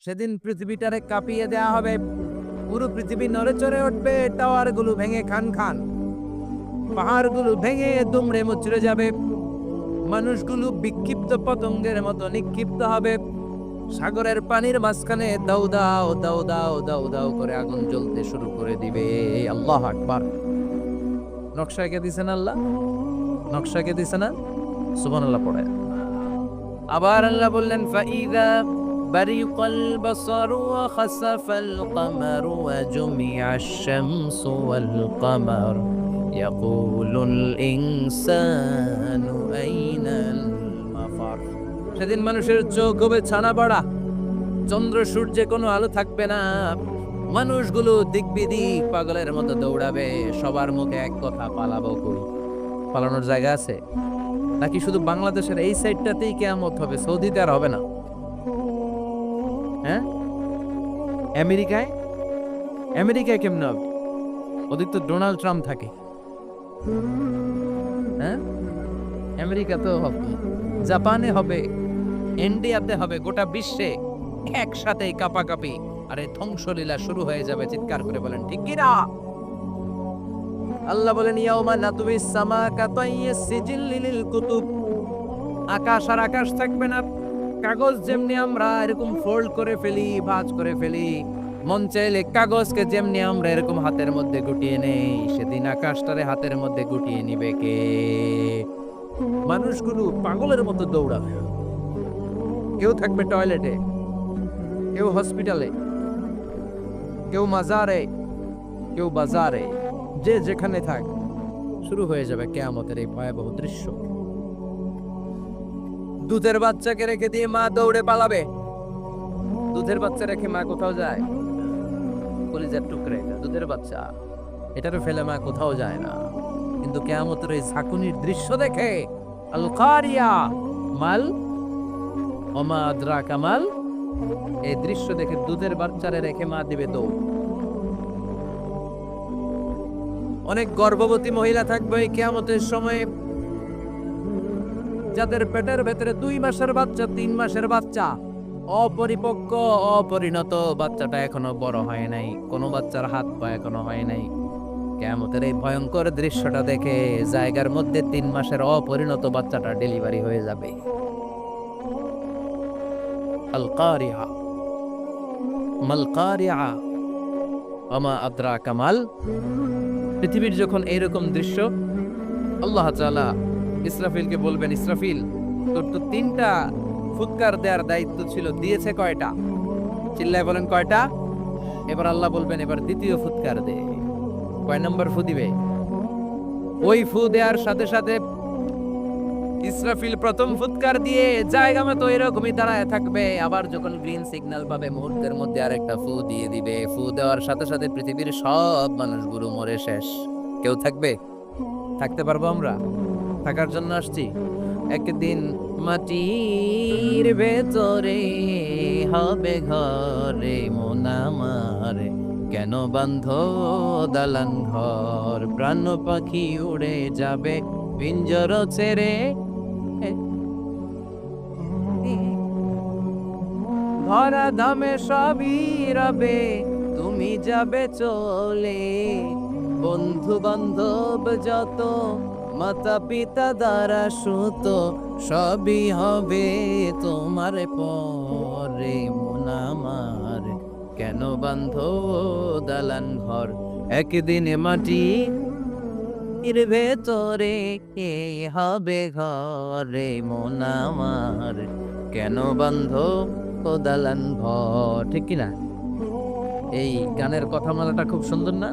সেদিন পৃথিবীটারে কাঁপিয়ে দেয়া হবে, পুরো পৃথিবী নড়ে চড়ে উঠবে, টাওয়ার গুলো ভেঙে খান খান, পাহাড় গুলো ভেঙে দুমড়ে মুচড়ে যাবে, মানুষগুলো বিক্ষিপ্ত পতঙ্গের মতো নিক্ষিপ্ত হবে, সাগরের পানির মাঝখানে দাউ দাও দাউ দাও দাউ দাউ করে আগুন জ্বলতে শুরু করে দিবে। আল্লাহ আকবার। নকশা এঁকে দিছেন আল্লাহ, নকশা এঁকে দিছে না? সুবহানাল্লাহ পড়ে। আবার আল্লাহ বললেন ফাইদা বারিকাল বাসারু ওয়া খাসাফাল কামারু ওয়া জুমিআশ শামসু ওয়াল কামার ইয়াকুলুল ইনসানু আইনাল মাফার। সেদিন মানুষের চোখ হবে ছানা বড়া, চন্দ্র সূর্যে কোনো আলো থাকবে না, মানুষগুলো দিক বিদিক পাগলের মতো দৌড়াবে, সবার মুখে এক কথা, পালাবো কই? পালানোর জায়গা আছে নাকি শুধু বাংলাদেশের এই সাইডটাতেই কিয়ামত হবে? সৌদিতে আর হবে না? হ্যাঁ, আমেরিকায় আমেরিকায় কেমন হবে? ওদিক তো ডোনাল্ড ট্রাম্প থাকে। হ্যাঁ, আমেরিকা তো হবে, জাপানে হবে, ইন্ডিয়াতে হবে, গোটা বিশ্বে একসাথে কাপাকাপি, আরে ধ্বংসলীলা শুরু হয়ে যাবে। চিৎকার করে বলেন ঠিক কি না? আল্লাহ বলেন ইয়াউমা নাতুবিস সামা কাতাইয়িস সিজিল লিল কুতুব। আকাশ আর আকাশ থাকবে না, কাগজ যেমনি আমরা এরকম ফোল্ড করে ফেলি, ভাঁজ করে ফেলি, মন চাইলে কাগজকে যেমনি আমরা এরকম হাতের মধ্যে গুটিয়ে নেই, সেদিন আকাশটারে হাতের মধ্যে গুটিয়ে নিবে কে? মানুষগুলো পাগলের মতো দৌড়াবে, কেউ থাকবে টয়লেটে, কেউ হসপিটালে, কেউ মাজারে, কেউ বাজারে, যে যেখানে থাক, শুরু হয়ে যাবে কিয়ামতের এই ভয়াবহ দৃশ্য। দুধের বাচ্চাকে রেখে দিয়ে মা দৌড়ে পালাবে। দুধের বাচ্চা রেখে মা কোথাও যায়? কলিজার টুকরে দুধের বাচ্চা, এটারও ফেলে মা কোথাও যায় না। কিন্তু কিয়ামতের এই ঝাঁকুনির দৃশ্য দেখে আল কারিয়া মাল ওমা আদরাকা মাল, এই দৃশ্য দেখে দুধের বাচ্চারে রেখে মা দিবে দৌড়। অনেক গর্ভবতী মহিলা থাকবে এই কিয়ামতের সময়ে, যাদের পেটের ভেতরে 2 মাসের বাচ্চা, 3 মাসের বাচ্চা, অপরিপক্ক অপরিণত, বাচ্চাটা এখনো বড় হয় নাই, কোনো বাচ্চার হাত পা এখনো হয় নাই। কিয়ামতের এই ভয়ঙ্কর দৃশ্যটা দেখে জায়গার মধ্যে 3 মাসের অপরিণত বাচ্চাটা ডেলিভারি হয়ে যাবে। আল কারিয়া মাল কারিয়া ওমা আদরাকা মাল। পৃথিবীর যখন এইরকম দৃশ্য, আল্লাহ তাআলা ইসরাফিলকে বলবেন, ইসরাফিল তোর তো 3টা ফুৎকার দেওয়ার দায়িত্ব ছিল, দিয়েছে কয়টা? চিল্লায় বলেন কয়টা? এবার আল্লাহ বলবেন এবার দ্বিতীয় ফুৎকার দে। কয় নম্বর ফু দিবে? ওই ফু দেওয়ার সাথে সাথে ইসরাফিল প্রথম ফুৎকার দিয়ে জায়গা মতো এরকমই দাঁড়ায় থাকবে, আবার যখন গ্রিন সিগন্যাল পাবে মুহূর্তের মধ্যে আরেকটা ফু দিয়ে দিবে। ফু দেওয়ার সাথে সাথে পৃথিবীর সব মানুষগুলো মরে শেষ। কেউ থাকবে? থাকতে পারবো আমরা? থাকার জন্য আসছি। একদিন মাটির ভেতরে হবে ঘরে মন আমার, কেন বান্ধ দালান ঘর, প্রাণ পাখি উড়ে যাবে পিঞ্জর ছেড়ে, ধরা ধামে সবই রবে তুমি যাবে চলে, বন্ধু বান্ধব যত মাতা পিতা দ্বারা সুত সবই হবে তোমার পরে মন আমার, কেন বান্ধ দালান ঘর। একদিন মাটি এর ভেতরে কে হবে ঘরে মন আমার, কেন বান্ধ দালান ঘর। ঠিক কিনা? এই গানের কথামালাটা খুব সুন্দর না?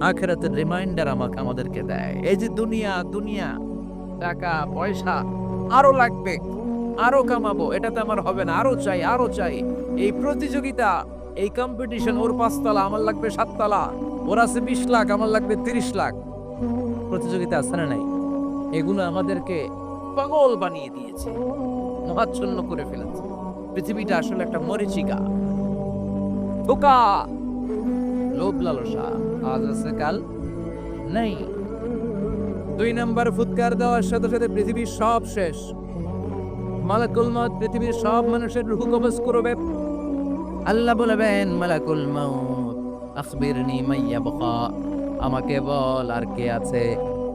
আখিরাতের রিমাইন্ডার আমাদেরকে দেয়। এই যে দুনিয়া দুনিয়া, টাকা পয়সা আরো লাগবে, আরো কামাবো, এটাতে আমার হবে না, আরো চাই আরো চাই। এই প্রতিযোগিতা, এই কম্পিটিশন, ওর 5 তলা আমার লাগবে 7 তলা, ওর আছে 20 লাখ আমার লাগবে 30 লাখ। প্রতিযোগিতা আছে না নাই? এগুলো আমাদেরকে পাগল বানিয়ে দিয়েছে, মহাচ্ছন্ন করে ফেলেছে। পৃথিবীটা আসলে একটা মরীচিকা, ধোঁকা, লোভ লালসা, আজ আছে কাল নাই। 2 নাম্বার ফুৎকার দেওয়ার সাথে সাথে পৃথিবীর সব শেষ। মালাকুল মউত পৃথিবীর সব মানুষের রূহ কবজ করবে। আল্লাহ বলবেন মালাকুল মাউত আখবিরনি মাইয়া বকা, আমাকে বল আর কে আছে।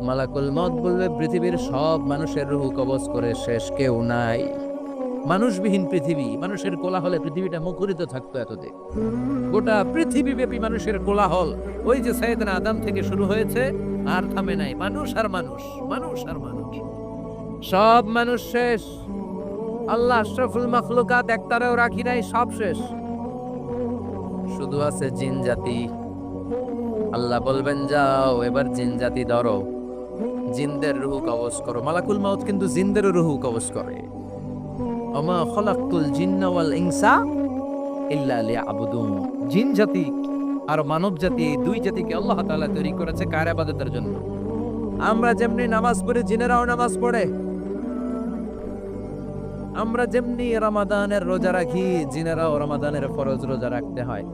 মালাকুল মউত বলবে পৃথিবীর সব মানুষের রূহ কবজ করে শেষ, কেউ নাই। মানুষবিহীন পৃথিবী, মানুষের কোলাহলে পৃথিবীটা মুখরিত থাকতো এতদিন। গোটা পৃথিবীব্যাপী মানুষের কোলাহল, ওই যে সাইয়েদনা আদম থেকে শুরু হয়েছে আর থামে নাই, মানুষ আর মানুষ, মানুষ আর মানুষ, সব মানুষ শেষ। আল্লাহ আশরাফুল মাখলুকাত একটারেও রাখি নাই, সব শেষ। শুধু আছে জিন জাতি। আল্লাহ বলবেন যাও এবার জিন জাতি ধরো, জিনদের রূহ কবজ করো। মালাকুল মাউত কিন্তু জিনদেরও রূহ কবজ করে। ওমা খলাকতুল জিন্না ওয়াল ইনসা ইল্লা লিয়াবুদুন। জিন জাতি আর মানব জাতি, এই দুই জাতিকে আল্লাহ তাআলা তৈরি করেছে কার ইবাদতের জন্য। আমরা যেমনি নামাজ পড়ি, জিনেরাও নামাজ পড়ে। আমরা যেমনি রমাদানের রোজা রাখি, জিনেরাও রমাদানের ফরজ রোজা রাখতে হয়।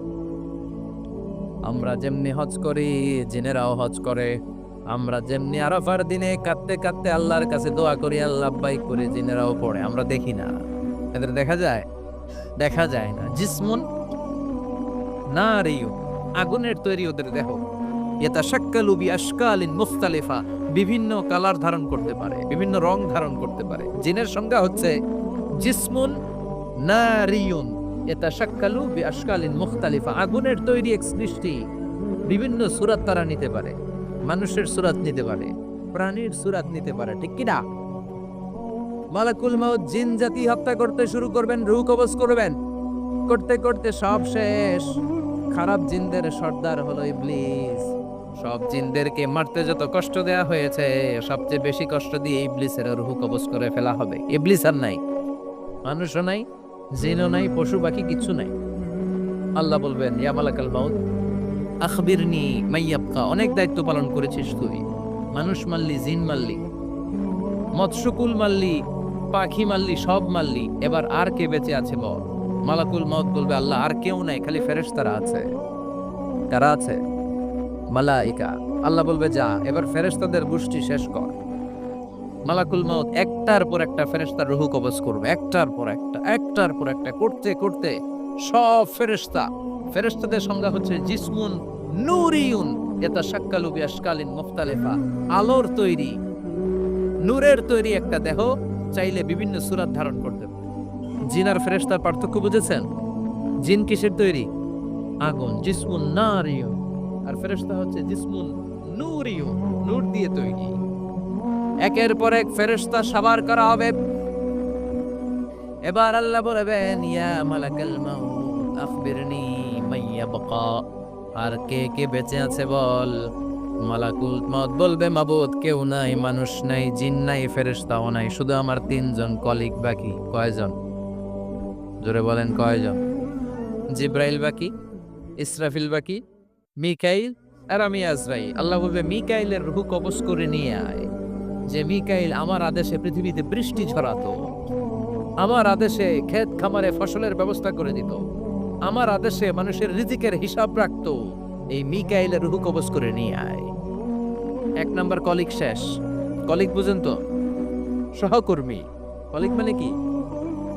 আমরা যেমনি হজ করি, জিনেরাও হজ করে। আমরা যেমনি আরাফার দিনে কাঁদতে কাঁদতে আল্লাহর কাছে দোয়া করি, আল্লাহ লাব্বাইক করে, জিনেরাও পড়ে। আমরা দেখি না, এদের দেখা যায়? দেখা যায় না। জিসমুন নারিয়ুন, আগুনের তৈরি ওদের দেহ। ইয়াতাশাক্কালু বিআশকালিন মুখতালিফা, বিভিন্ন কালার ধারণ করতে পারে, বিভিন্ন রং ধারণ করতে পারে। জিনের সংজ্ঞা হচ্ছে জিসমুন নারিয়ুন ইয়াতাশাক্কালু বিআশকালিন মুখতালিফা, আগুনের তৈরি এক সৃষ্টি। বিভিন্ন সূরত তারা নিতে পারে, মানুষের সূরত নিতে পারে, প্রাণীর সূরত নিতে পারে, ঠিক কি না? মালাকুল মাউত জিন জাতি হত্যা করতে শুরু করবেন, রূহ কবজ করবেন। করতে করতে সব শেষ। খারাপ জিনদের সর্দার হলো ইবলিস। সব জিনদেরকে মারতে যত কষ্ট দেয়া হয়েছে, সবচেয়ে বেশি কষ্ট দিয়ে ইবলিসের রূহ কবজ করে ফেলা হবে। ইবলিস আর নাই, মানুষও নাই, জিনও নাই, পশু পাখি কিছু নাই। আল্লাহ বলবেন ইয়া মালাকাল মাউত আখবিরনি মাইয়াবকা, অনেক দায়িত্ব পালন করেছিস তুই। মানুষ মারলি, জিন মারলি, মৎস্যকুল মারলি, পাখি মারলি, সব মারলি, এবার আর কে বেঁচে আছে বল। মালাকুল মাউত বলবে আল্লাহ আর কেউ নাই, খালি ফেরেশতারা আছে। কারা আছে? মালাইকা। আল্লাহ বলবে যা এবার ফেরেশতাদের গোষ্ঠী শেষ কর। মালাকুল মাউত একটার পর একটা ফেরেশতার রূহ কবজ করবে, একটার পর একটা, একটার পর একটা, করতে করতে সব ফেরেশতা। ফেরেশতাদের সংজ্ঞা হচ্ছে জিসমুন নূরিয়ুন ইয়াতাশাক্কালু বিআশকালিন মুখতালিফা, আলোর তৈরি, নূরের তৈরি একটা দেহ, চাইলে বিভিন্ন সূরত ধারণ করতে পারে। জিন আর ফেরেশতার পার্থক্য বুঝেছেন? জিন কিসের তৈরি? আগুন, জিসমুন নারিয়ুন। আর ফেরেশতা হচ্ছে জিসমুন নূরিয়ুন, নূর দিয়ে তৈরি। একের পর এক ফেরেশতা সাবার করা হবে। এবার আল্লাহ বলবেন ইয়া মালাকাল মাউত আখবিরনি মাইয়া বাকা, আর কে কে বেঁচে আছে বল। মালাকুল মাউত বলবে মাবুদ কেউ নাই, মানুষ নাই, জিন নাই, ফেরেশতাও নাই, শুধু আমার তিনজন কলিগ বাকি। কয়জন? জোরে বলেন কয়জন? জিব্রাইল বাকি, ইসরাফিল বাকি, মিকাইল আর আমি আজরাইল। আল্লাহ বলবে মিকাইলের রূহ কবজ করে নিয়ে আয়। যে মিকাইল আমার আদেশে পৃথিবীতে বৃষ্টি ঝরাতো, আমার আদেশে ক্ষেত খামারে ফসলের ব্যবস্থা করে দিত, আমার আদেশে মানুষের রিজিকের হিসাব রাখতো। এই মিকাইলের রূহ কবজ করে নিয়ে আয়। এক নাম্বার কলিগ শেষ। কলিগ বুঝেন তো? সহকর্মী। কলিগ মানে কি?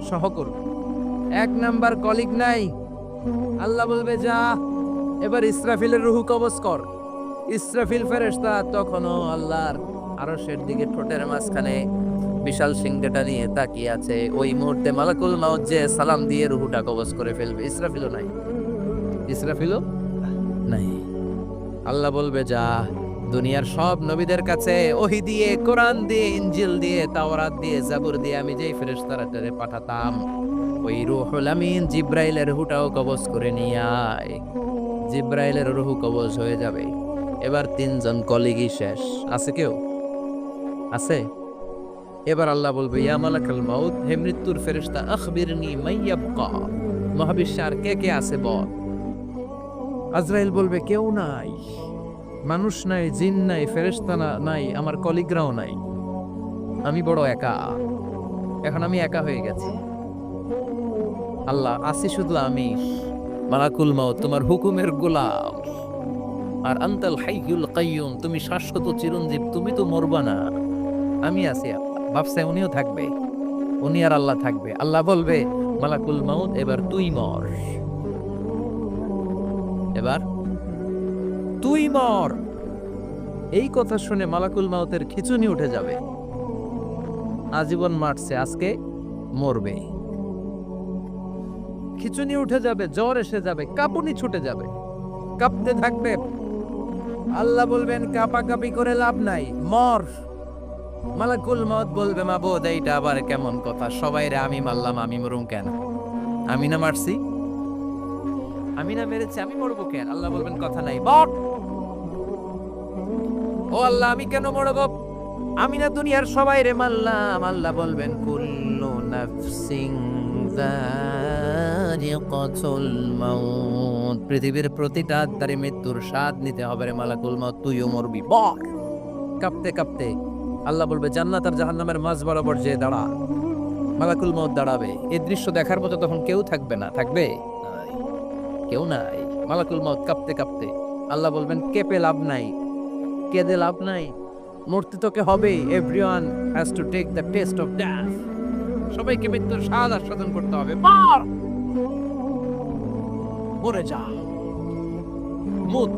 সহকর্মী। এক নাম্বার কলিগ নাই। আল্লাহ বলবে যা এবার ইসরাফিলের রূহ কবজ কর। ইসরাফিল ফেরেশতা তখনও আল্লাহর আরশের দিকে ঠোঁটের মাঝখানে বিশাল সিংহটা নিয়ে তাকিয়ে আছে। ওই মুহূর্তে মালাকুল মাউত যে সালাম দিয়ে রূহটা কবজ করে ফেলবে। ইসরাফিলও নাই, ইসরাফিলও নাই। আল্লাহ বলবে যা দুনিয়ার সব নবীদের কাছে ওহী দিয়ে, কোরআন দিয়ে, ইনজিল দিয়ে, তাওরাত দিয়ে, জাবুর দিয়ে আমি যেই ফেরেশতারা পাঠাতাম, ওই রূহুল আমিন জিব্রাইলের রূহটাও কবজ করে নিয়ে আয়। জিব্রাইলের রূহ কবজ হয়ে যাবে। এবার তিনজন কলিগই শেষ। আছে কেউ? আছে? এবার আল্লাহ বলবে ইয়া মালাকাল মাউত, হে মৃত্যুর ফেরেশতা আখবিরনি মাইয়াবকা, মহাবিশ্বে আর কে কে আছে বল। আজরাইল বলবে কেউ নাই, মানুষ নাই, জিন নাই, ফেরেশতা নাই, আমার কলিগরাও নাই, আমি বড় একা। এখন আমি একা হয়ে গেছি। আল্লাহ আসি শুধু আমি। মালাকুল মাউত তোমার হুকুমের গোলাম। আর আনতাল হাইয়ুল কাইয়ুম, তুমি শাশ্বত চিরঞ্জীব, তুমি তো মরবা না। আমি আছি। ভাবছে উনিও থাকবে, উনি আর আল্লাহ থাকবে। আল্লাহ বলবে মালাকুল মাউত এবার তুই মর। এবার তুই মর। এই কথা শুনে মালাকুল মাউতের খিঁচুনি উঠে যাবে। আজীবন মারছে, আজকে মরবে। খিঁচুনি উঠে যাবে, জ্বর এসে যাবে, কাঁপুনি ছুটে যাবে, কাঁপতে থাকবে। আল্লাহ বলবেন কাঁপাকাঁপি করে লাভ নাই, মর। মালাকুল মউত বলবে মাবুদ এইটা আবার কেমন কথা, সবাই রে আমি মারলাম, আমি মরুম কেন? আমি না মারছি, আমি না মেরেছি, আমি মরবো কেন? আল্লাহ বলবেন কথা নাই, মর। ও আল্লাহ আমি কেন মরবো? আমি না দুনিয়ার সবাই রে মারলাম। আল্লাহ বলবেন কুল্লু নাফসিন যায়িকাতুল মাউত, পৃথিবীর প্রতিটা আত্মারে মৃত্যুর স্বাদ নিতে হবে রে মালাকুল মাউত, তুইও মরবি, মর। কাঁপতে কাঁপতে আল্লাহ বলবে জান্নাত আর জাহান্নামের মাঝ বরাবর যে দাঁড়া। মালাকুল মাউত দাঁড়াবে, এই দৃশ্য দেখার মতো তখন কেউ থাকবে না, থাকবে নাই, কেউ নাই। মালাকুল মাউত কাঁপতে কাঁপতে, আল্লাহ বলবেন কেঁপে লাভ নাই, কেঁদে লাভ নাই, মরতে তোকে হবে। Everyone has to take the test of death, সবাইকে মৃত্যুর স্বাদ আস্বাদন করতে হবে। মর, মরে যা, মুত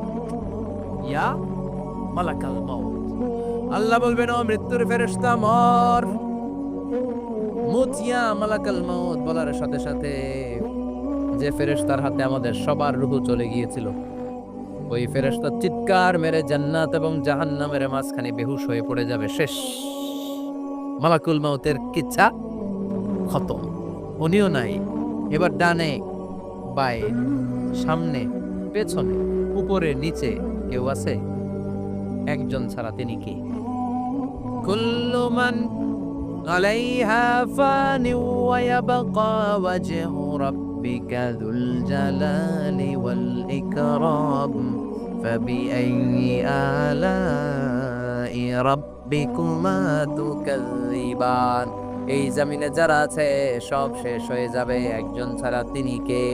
ইয়া মালাকাল মাউত। আল্লাহ বলবেন ও মৃত্যুর ফেরেশতা মর, মুত ইয়া মালাকাল মাউত। বলার সাথে সাথে যে ফেরেশতার হাতে আমাদের সবার রূহ চলে গিয়েছিল, ওই ফেরেশতা চিৎকার মেরে জান্নাত এবং জাহান্নামের মাঝখানে বেহুশ হয়ে পড়ে যাবে, শেষ। মালাকুল মাউতের কিচ্ছা খতম, উনিও নাই। এবার ডানে বায়ে সামনে পেছনে উপরে নিচে কেউ আছে? একজন ছাড়া, তিনি কে? কুল্লু মান আলাইহা ফানি ওয়া ইয়াবকা ওয়াজহু রাব্বিকা যুল জালালি ওয়াল ইকরাম ফাবিআইয়ি আলাই রাব্বিকুমা তুকাযিবান। এই জমিনে যারা আছে সব শেষ হয়ে যাবে, একজন ছাড়া, তিনি কে?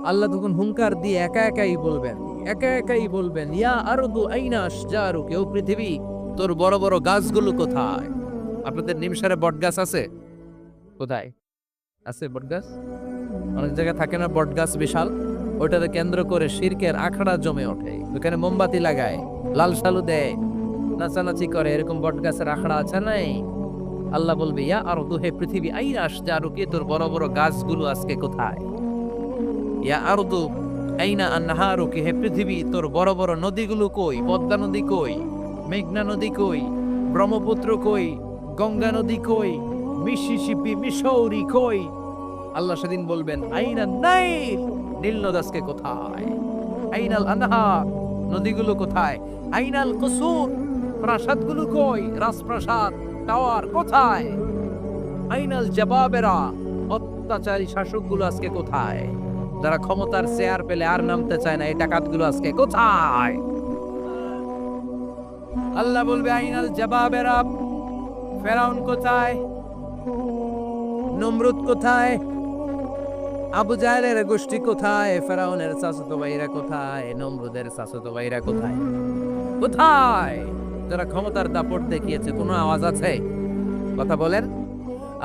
আল্লাহ তখন হুঙ্কার দিয়ে একা একাই বলবেন, একা একাই বলবেন ইয়া আরদু আইনা আশজারুক, ও পৃথিবী তোর বড় বড় গাছগুলো কোথায়? আপনাদের নিমসারে বট গাছ আছে? কোথায় আছে বট গাছ? অনেক জায়গায় থাকে না বট গাছ বিশাল, ওটাকে কেন্দ্র করে শিরকের আখড়া জমে ওঠে, ওখানে মোমবাতি লাগায়, লাল সালু দেয়, নাচানাচি করে, এরকম বট গাছের আখড়া আছে নাই? আল্লাহ বলবে ইয়া আরদু, হে পৃথিবী, আইনা আশজারুক, তোর বড় বড় গাছগুলো আজকে কোথায়? ইয়া আরদু আইনা আনহারুক, হে পৃথিবী তোর বড় বড় নদীগুলো কই? পদ্মা নদী কই? মেঘনা নদী কই? ব্রহ্মপুত্র কই? গঙ্গা নদী কই? মিসিসিপি, মিসৌরি কই? আল্লাহ সেদিন বলবেন আইনা নাইল, নীল নদ আজকে কোথায়? আইনাল আনহার, নদীগুলো কোথায়? আইনাল কুসুর, প্রাসাদগুলো কই? রাজপ্রাসাদ, টাওয়ার কোথায়? আইনাল জাবাবেরা, অত্যাচারী শাসকগুলো আজকে কোথায়? যারা ক্ষমতার চেয়ার পেলে আর নামতে চায় না, এই ডাকাতগুলো আজকে কোথায়? আল্লাহ বলবে আইনাল জাবাবেরা, ফেরাউন কোথায়? নমরুদ কোথায়? আবু জাহেলের গোষ্ঠী কোথায়? ফেরাউনের চাচাতো ভাইরা কোথায়? নমরুদের চাচাতো ভাইরা কোথায়? কোথায়? যারা ক্ষমতার দাপট দেখিয়েছে, কোনো আওয়াজ আছে? কথা বলেন।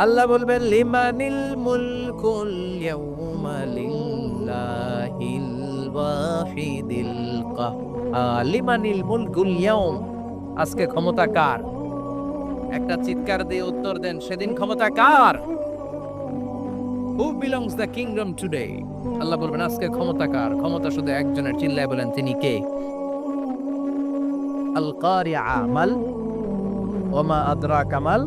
আল্লাহ বলবেন লিমানিল মুলকুল ইয়াউমা লিল্লাহিল ওয়াহিদিল কাহ্হার, লিমানিল মুলকুল ইয়াউম, আজকে ক্ষমতা কার? একটা চিৎকার দিয়ে উত্তর দেন, সেদিন ক্ষমতা কার? Who belongs the kingdom today? আল্লাহ বলবেন আজকে ক্ষমতা কার? ক্ষমতা শুধু একজনের, চিল্লায় বলেন তিনি কে? আল কারিআ মাল ওয়া মা আদরাকা মাল